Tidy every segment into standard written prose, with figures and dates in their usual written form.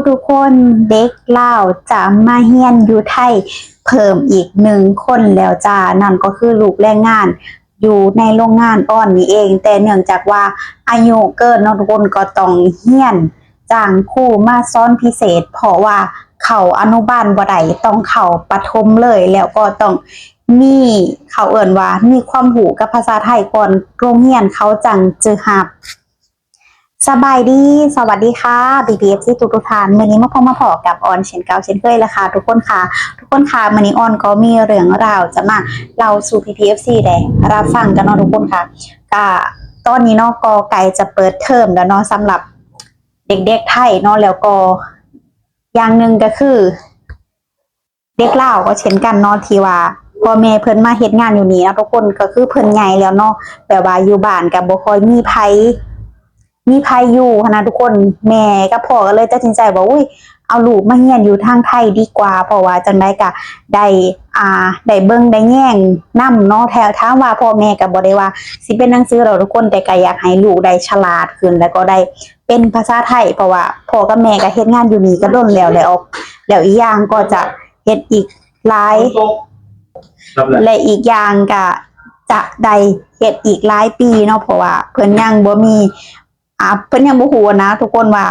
ทุกคนเด็กลาวจะมาเฮียนอยู่ไทยเพิ่มอีก1 คนแล้วจ้านั่นก็คือลูกแรงงานอยู่ในโรงงานอ้อนนี่เองแต่เนื่องจากว่าอายุเกินเนาะทุกคนก็ต้องเฮียนจ้างครูมาสอนพิเศษเพราะว่าเข้าอนุบาลบ่ได้ต้องเข้าประถมเลยแล้วก็ต้องมีเขาเอิ้นว่ามีความรู้กับภาษาไทยก่อนโรงเรียนเขาจังจะรับสบายดีสวัสดีค่ะ BBFC ทุกท่านมื้อนี้มาพอกับออนเช่นเก่าเช่นเคยแล้วค่ะทุกคนค่ะมื้อนี้ออนก็มีเรื่องราวจะมาเล่าสู่ BBFC ได้รับฟังกันเนาะทุกคนค่ะก็ตอนนี้เนาะก็ใกล้จะเปิดเทอมแล้วเนาะสำหรับเด็กๆไทยเนาะแล้วก็อย่างหนึ่งก็คือเด็กลาวก็เช่นกันเนาะที่ว่าพ่อแม่เพิ่นมาเฮ็ดงานอยู่นี่นะทุกคนก็คือเพิ่นใหญ่แล้วเนาะแบบว่าอยู่บ้านก็บ่ค่อยมีไผอยู่นะทุกคนแม่กับพ่อก็เลยตัดสินใจว่าอุ้ยเอาลูกมาเรียนอยู่ทางไทยดีกว่าเพราะว่าจังได๋ก็ได้ได้เบิ่งได้แย่งนำเนาะแถวถามว่าพ่อแม่ก็บ่ได้ว่าสิเป็นหนังสือหรอกทุกคนแต่ก็อยากให้ลูกได้ฉลาดขึ้นแล้วก็ได้เป็นภาษาไทยเพราะว่าพ่อกับแม่ก็เฮ็ดงานอยู่นี่ก็โดนแล้วอีกอย่างก็จะเฮ็ดอีกหลายและอีกอย่างก็จะได้เฮ็ดอีกหลายปีเนาะเพราะว่าเพิ่นยังบ่มีเพิ่นยังบ่ฮู้นะทุกคนว่า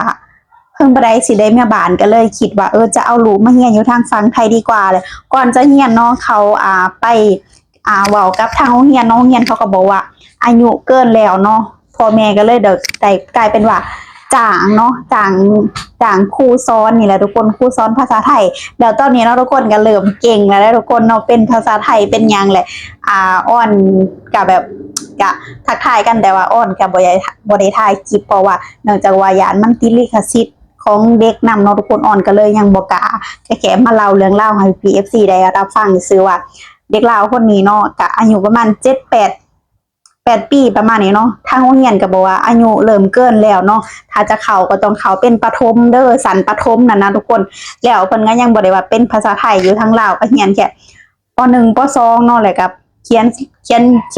เพิ่นบ่ได้สิได้เมียบ้านก็เลยคิดว่าจะเอาลูกมาเรียนอยู่ทางฝั่งไทยดีกว่าเลยก่อนจะเรียนเนาะเขาไปเว้ากับทางโรงเรียนเขาก็บอกว่าอายุเกินแล้วเนาะพ่อแม่ก็เลยได้กลายเป็นว่าจ้างเนาะจ้างครูสอนนี่แหละทุกคนครูสอนภาษาไทยแล้วตอนนี้เนาะทุกคนก็เริ่มเก่งแล้วทุกคนเนาะเป็นภาษาไทยเป็นหยังแหละอ้อนก็แบบก็ทักทายกันแต่ว่าอ้อนก็บ่ได้ถ่ายคลิปเพราะว่าเนื่องจากว่าย้านมันติดลิขสิทธิ์ของเด็กนำเนาะทุกคนอ้อนก็เลยยังบ่กล้าแค่มาเล่าเรื่องราวให้ PFC ได้รับฟังซื่อว่าเด็กลาวคนนี้เนาะก็อายุประมาณ7-8 ปีประมาณนี้เนาะทางโรงเรียนก็บอกว่าอายุเริ่มเกินแล้วเนาะถ้าจะเข้าก็ต้องเข้าเป็นประถมเด้อสันประถมนั่นนะทุกคนแล้วเพิ่นก็ยังบ่ได้ว่าเป็นภาษาไทยอยู่ทางลาวก็เรียนแค่ป .1 ป .2 เนาะแล้วก็เขี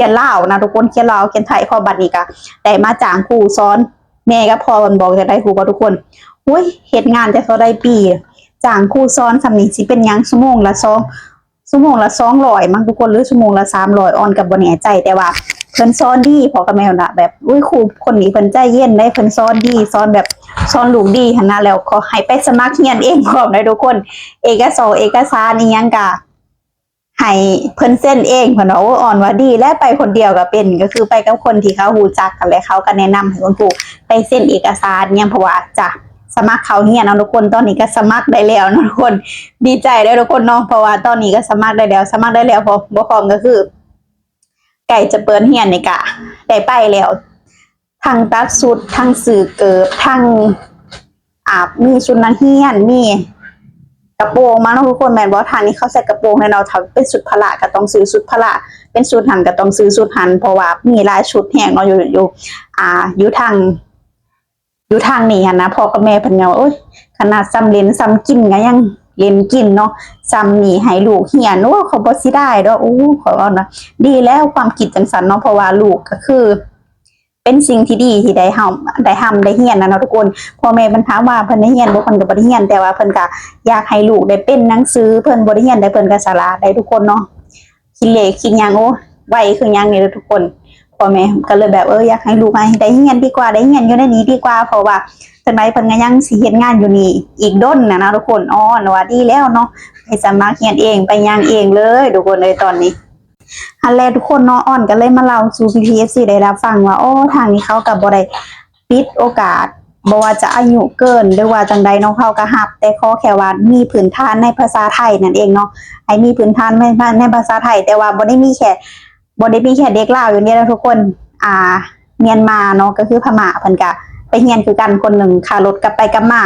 ยนลาวนะทุกคนเขียนลาวเขียนไทยพอบัดนี้ก็ได้มาจ้างครูสอนแม่กับพ่อเพิ่นบอกจะได้ครูบ่ทุกคนอุ้ยเฮ็ดงานแต่เท่าใดปีจ้างครูสอนซำนี้สิเป็นหยังชั่วโมงละ200มั้งทุกคนหรือชั่วโมงละ300ออนก็บ่แน่ใจแต่ว่าเพิ่นสอนดีพอกับแม่น่ะแบบอุ้ยครูคนนี้เพิ่นใจเย็นได้เพิ่นสอนดีสอนแบบสอนลูกดีหั่นน่ะแล้วขอให้ไปสมัครเรียนเองพร้อมได้ทุกคนเอกสารอีหยังก็ให้เพิ่นเซ็นเองเพิ่นว่าโอ้อ่อนว่าดีและไปคนเดียวก็เป็นก็คือไปกับคนที่เขารู้จักกันและเขาก็แนะนำให้คุณครูไปเซ็นเอกสารเนี่ยเพราะว่าจะสมัครเขาเรียนเนาะทุกคนตอนนี้ก็สมัครได้แล้วเนาะทุกคนดีใจเด้อทุกคนเนาะเพราะว่าตอนนี้ก็สมัครได้แล้วพอบ่พร้อมก็คือใกล้จะเปิดเรียนนี่ก็ได้ไปแล้วทั้งตัดชุดทั้งซื้อเกิบทั้งมีชุดนักเรียนมีกระโปรงมาเนาะทุกคนแม่นบ่ทางนี้เขาใส่กระโปรงให้เราถ้าเป็นชุดพละก็ต้องซื้อชุดพละเป็นชุดหันก็ต้องซื้อชุดหันเพราะว่ามีหลายชุดแฮงเนาะอยู่ทางนี้หั่นนะพ่อกับแม่เพิ่นก็ว่าโอ๊ยขนาดซ้ำเล่นซ้ำกินก็ยังเล่นกินเนาะซ้ำนี่ให้ลูกเรียนโอ้เขาบ่สิได้ดอกขอว่านะดีแล้วความคิดจังซั่นเนาะเพราะว่าลูกก็คือเป็นสิ่งที่ดีที่ได้เรียนนะเนาะทุกคนพ่อแม่เพิ่นถามว่าเพิ่นได้เรียนบ่เพิ่นก็บ่ได้เรียนแต่ว่าเพิ่นก็อยากให้ลูกได้เป็นหนังสือเพิ่นบ่ได้เรียนได้เพิ่นก็ฉลาดได้ทุกคนเนาะคิดเลขคิดหยังไวคือหยังนี่ทุกคนพ่อแม่ก็เลยแบบอยากให้ลูกให้ได้เรียนดีกว่าได้เรียนอยู่ในนี้ดีกว่าเพราะว่าจังได๋เพิ่นก็ยังสิเฮ็ดงานอยู่นี่อีกดนนะทุกคนว่าดีแล้วเนาะให้สมัครเรียนเองไปย่างเองเลยทุกคนเลยตอนนี้อันแรกทุกคนเนาะอ่อนก็เลยมาเล่าสู่ PPFC ได้รับฟังว่าทางนี้เขาก็บ่ได้ปิดโอกาสบ่ว่าจะอายุเกินหรือว่าจังใดเนาะเขาก็รับแต่ขอแค่ว่ามีพื้นฐานในภาษาไทยนั่นเองเนาะให้มีพื้นฐานในภาษาไทยแต่ว่าบ่ได้มีแค่เด็กลาวอยู่นี่นะทุกคนเมียนมาเนาะก็คือพม่าเพิ่นก็ไปเรียนคือกันคนหนึ่งค่ารถกลับไปกลับมา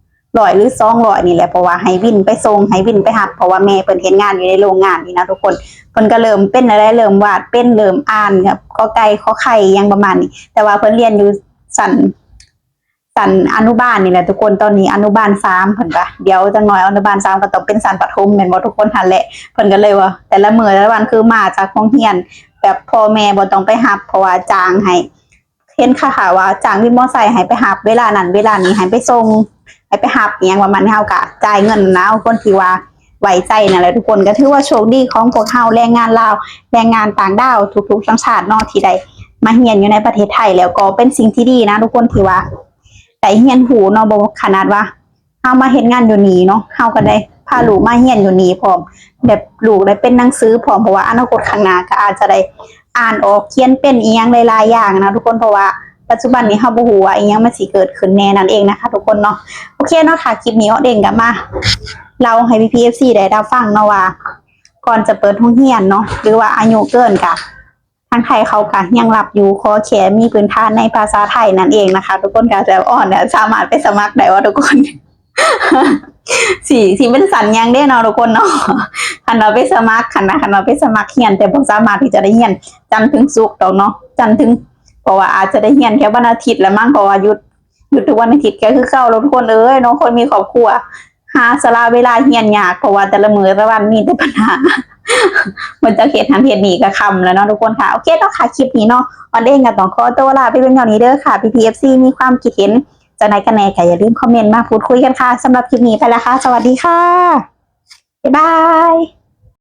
100หรือ200นี่แหละเพราะว่าให้วินไปส่งให้วินไปรับเพราะว่าแม่เพิ่นเฮ็ดงานอยู่ในโรงงานนี่นะทุกคนเพิ่นก็เริ่มเป็นอะไรเริ่มวาดเป็นเริ่มอ่านครับกอไก่ขอไข่ยังประมาณนี้แต่ว่าเพิ่นเรียนอยู่ชั้นอนุบาลนี่แหละทุกคนตอนนี้อนุบาล3เพิ่นก็เดี๋ยวจังหน่อยอนุบาล3ก็ต้องเป็นชั้นประถมแม่นบ่ทุกคนหั่นแหละเพิ่นก็เลยว่าแต่ละมื้อแต่ละวันคือมาจากโรงเรียนแบบพ่อแม่บ่ต้องไปรับเพราะว่าจ้างให้เห็นค่ะว่าจ้างวินมอไซค์ให้ไปรับเวลานั้นเวลานี้ให้ไปส่ง ให้ไปหับอย่างว่ามันเฮากะจ่ายเงินนะคนที่ว่าไว้ใจนั่นแหละทุกคนก็ถือว่าโชคดีของพวกเฮาแรงงานลาวแรงงานต่างดาวทุกๆสัญชาติเนาะที่ได้มาเรียนอยู่ในประเทศไทยแล้วก็เป็นสิ่งที่ดีนะทุกคนที่ว่าได้เรียนหูเนาะบ่ขนาดว่าเฮามาเฮ็ดงานอยู่นี่เนาะเฮาก็ได้พาลูกมาเรียนอยู่นี่พร้อมแบบลูกได้เป็นหนังสือพร้อมเพราะว่าอนาคตข้างหน้าก็อาจจะได้อ่านออกเขียนเป็นอีหยังหลายๆอย่างนะทุกคนเพราะว่าปัจจุบันนี้เฮาบ่ฮู้ว่าอีหยังมันสิเกิดขึ้นแน่นั่นเองนะคะทุกคนเนาะโอเคเนาะค่ะคลิปนี้เด้งกลับมาเราให้พี่ FC ได้รับฟังเนาะว่าก่อนจะเปิดโรงเรียนเนาะหรือว่าอายุเกินกะทางไทยเขาก็ยังรับอยู่ขอแค่มีพื้นฐานในภาษาไทยนั่นเองนะคะทุกคนก็จะอ่อนเนี่ยสามารถไปสมัครได้ว่าทุกคน สีเป็นสัญญาณได้เนาะทุกคนเนาะคันเราไปสมัครคันเราไปสมัครเรียนแต่บ่สามารถที่จะได้เรียนจันทร์ถึงศุกร์ดอกเนาะจันทร์ถึงเพราะว่าอาจจะได้เรียนแค่วันอาทิตย์แล้วมั้งเพราะว่าหยุดทุกวันอาทิตย์ก็คือเข้าทุกคนเนาะคนมีครอบครัวหาสละเวลาเรียนยากเพราะว่าแต่ละมื้อแต่ละวันมีแต่ปัญหา มันจะเฮ็ดทันเฮ็ดนี่ก็ค่ำแล้วเนาะทุกคนค่ะโอเคเนาะค่ะคลิปนี้เนาะออนเองก็ต้องขอตัวลาไปเป็นเท่านี้เด้อค่ะ PPFC มีความคิดเห็นจะไหนกันแน่ก็อย่าลืมคอมเมนต์มาพูดคุยกันค่ะสำหรับคลิปนี้ไปแล้วค่ะสวัสดีค่ะบ๊ายบาย